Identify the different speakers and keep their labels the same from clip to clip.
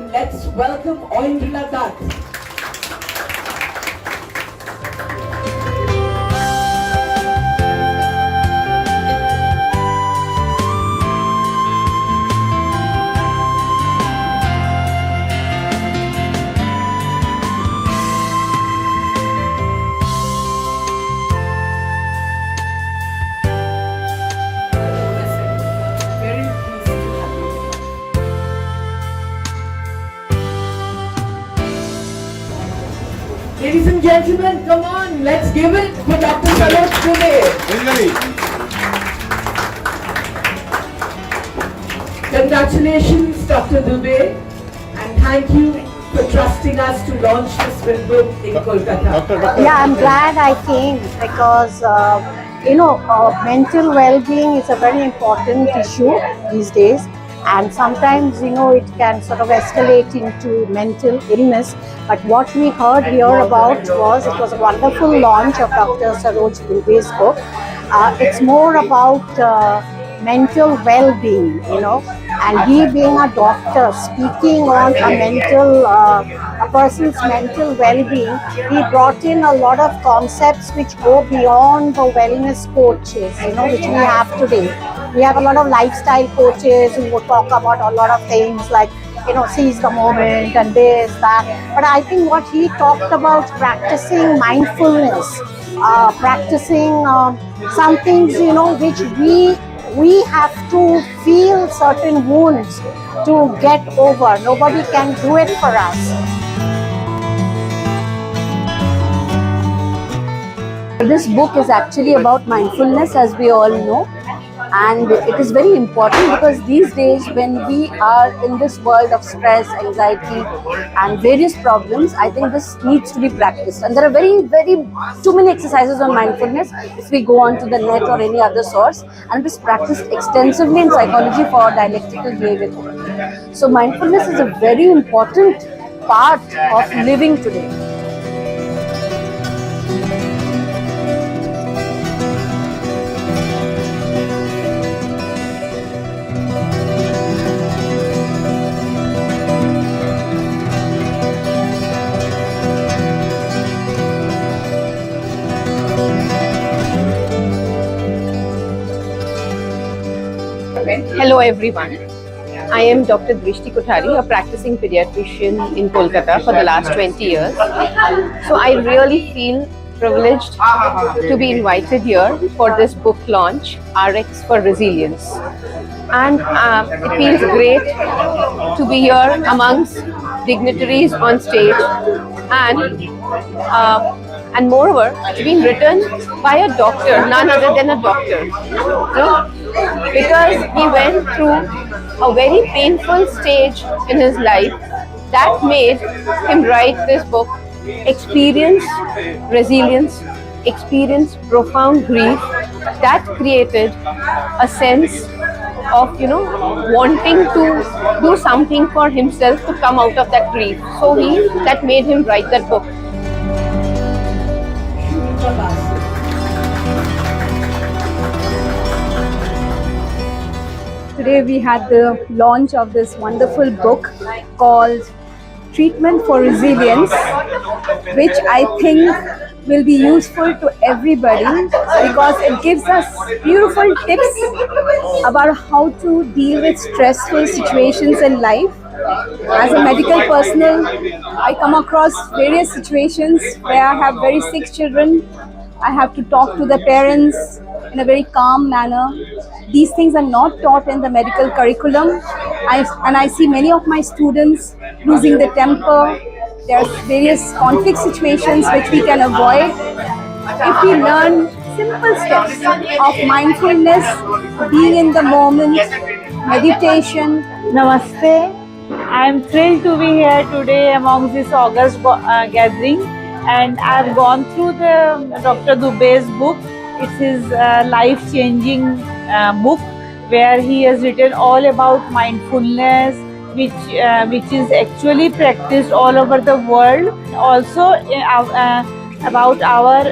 Speaker 1: and let's welcome Oindrila Dutt. Ladies and gentlemen, come on, let's give it for Dr. Saroj Dubey. Congratulations, Dr. Dubey, and thank you for trusting us to launch this film book in Kolkata.
Speaker 2: Yeah, I'm glad I came because, mental well-being is a very important issue these days. And sometimes, it can sort of escalate into mental illness. But what we heard here about it was a wonderful launch of Dr. Saroj Dubey's book. It's more about mental well-being, and he being a doctor, speaking on a person's mental well-being, he brought in a lot of concepts which go beyond the wellness coaches, which we have today. We have a lot of lifestyle coaches who will talk about a lot of things like, seize the moment and this, that. But I think what he talked about, practicing mindfulness, practicing some things, which we have to feel certain wounds to get over. Nobody can do it for us.
Speaker 3: This book is actually about mindfulness, as we all know, and it is very important because these days when we are in this world of stress, anxiety and various problems, I think this needs to be practiced, and there are very too many exercises on mindfulness if we go on to the net or any other source, and it is practiced extensively in psychology for dialectical behavior therapy. So mindfulness is a very important part of living today.
Speaker 4: Hello everyone, I am Dr. Drishti Kothari, a practicing pediatrician in Kolkata for the last 20 years. So I really feel privileged to be invited here for this book launch, RX for Resilience. And it feels great to be here amongst dignitaries on stage, and moreover, it's been written by a doctor, none other than a doctor. Because he went through a very painful stage in his life that made him write this book, experience resilience, experience profound grief, that created a sense of wanting to do something for himself to come out of that grief. So that made him write that book.
Speaker 3: Today we had the launch of this wonderful book called Treatment for Resilience, which I think will be useful to everybody because it gives us beautiful tips about how to deal with stressful situations in life. As a medical personnel, I come across various situations where I have very sick children. I have to talk to the parents in a very calm manner. These things are not taught in the medical curriculum. I see many of my students losing their temper. There are various conflict situations which we can avoid if we learn simple steps of mindfulness, being in the moment, meditation.
Speaker 5: Namaste. I am thrilled to be here today among this August gathering, and I have gone through the Dr. Dubey's book. It's his life-changing book where he has written all about mindfulness, which is actually practiced all over the world. Also about our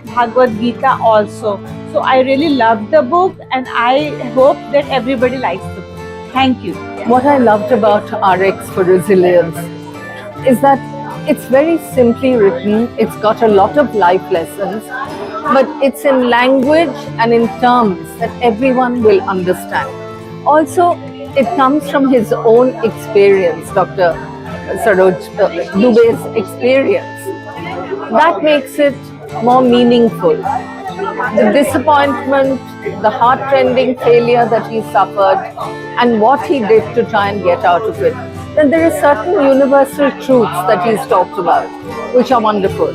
Speaker 5: Bhagavad Gita also. So I really love the book, and I hope that everybody likes the book. Thank you.
Speaker 6: What I loved about RX for Resilience is that it's very simply written, it's got a lot of life lessons, but it's in language and in terms that everyone will understand. Also, it comes from his own experience, Dr. Saroj Dubey's experience. That makes it more meaningful. The disappointment, the heart-rending failure that he suffered, and what he did to try and get out of it. Then there are certain universal truths that he's talked about, which are wonderful.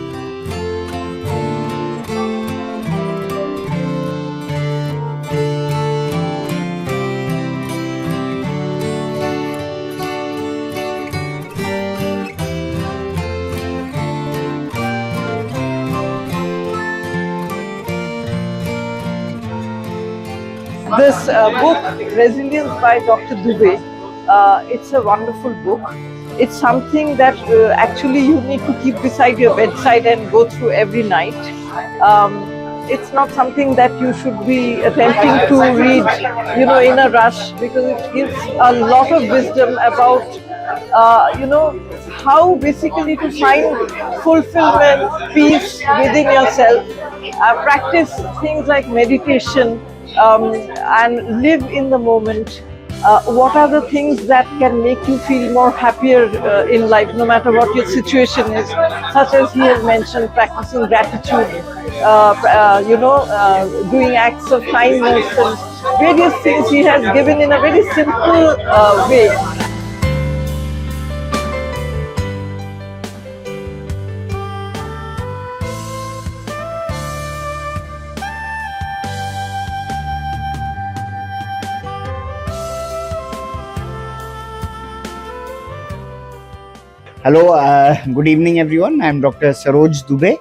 Speaker 7: This book, Resilience by Dr. Dubey, it's a wonderful book. It's something that actually you need to keep beside your bedside and go through every night. It's not something that you should be attempting to read, in a rush, because it gives a lot of wisdom about, how basically to find fulfillment, peace within yourself, practice things like meditation, and live in the moment. What are the things that can make you feel more happier in life, no matter what your situation is, such as he has mentioned, practicing gratitude, doing acts of kindness, and various things he has given in a very simple way.
Speaker 8: Hello, good evening everyone. I'm Dr. Saroj Dubey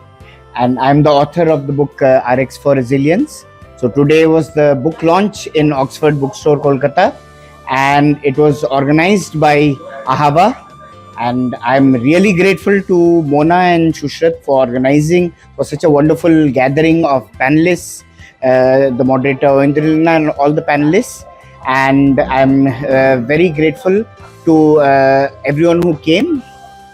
Speaker 8: and I'm the author of the book RX for Resilience. So today was the book launch in Oxford Bookstore, Kolkata, and it was organized by Ahava, and I'm really grateful to Mona and Shushrat for organizing for such a wonderful gathering of panelists, the moderator Indrilina and all the panelists, and I'm very grateful to everyone who came.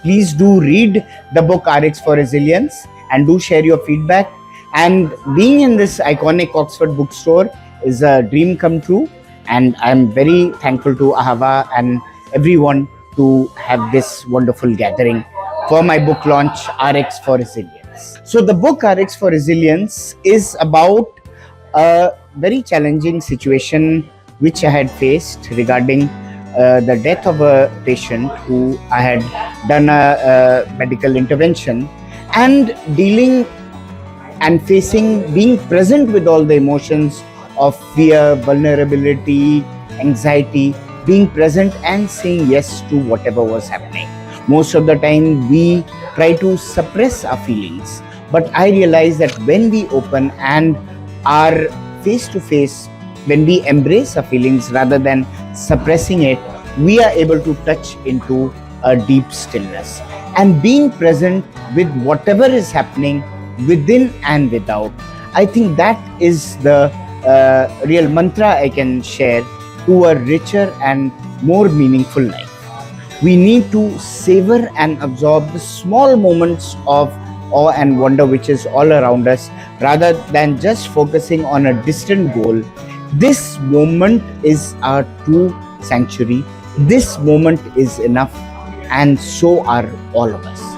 Speaker 8: Please do read the book RX for Resilience and do share your feedback. And being in this iconic Oxford bookstore is a dream come true. And I'm very thankful to Ahava and everyone to have this wonderful gathering for my book launch, RX for Resilience. So the book RX for Resilience is about a very challenging situation which I had faced regarding the death of a patient who I had done a medical intervention, and dealing and facing, being present with all the emotions of fear, vulnerability, anxiety, being present and saying yes to whatever was happening. Most of the time we try to suppress our feelings, but I realize that when we open and are face to face, when we embrace our feelings rather than suppressing it, we are able to touch into a deep stillness and being present with whatever is happening within and without. I think that is the real mantra I can share to a richer and more meaningful life. We need to savor and absorb the small moments of awe and wonder which is all around us, rather than just focusing on a distant goal. This moment is our true sanctuary. This moment is enough, and so are all of us.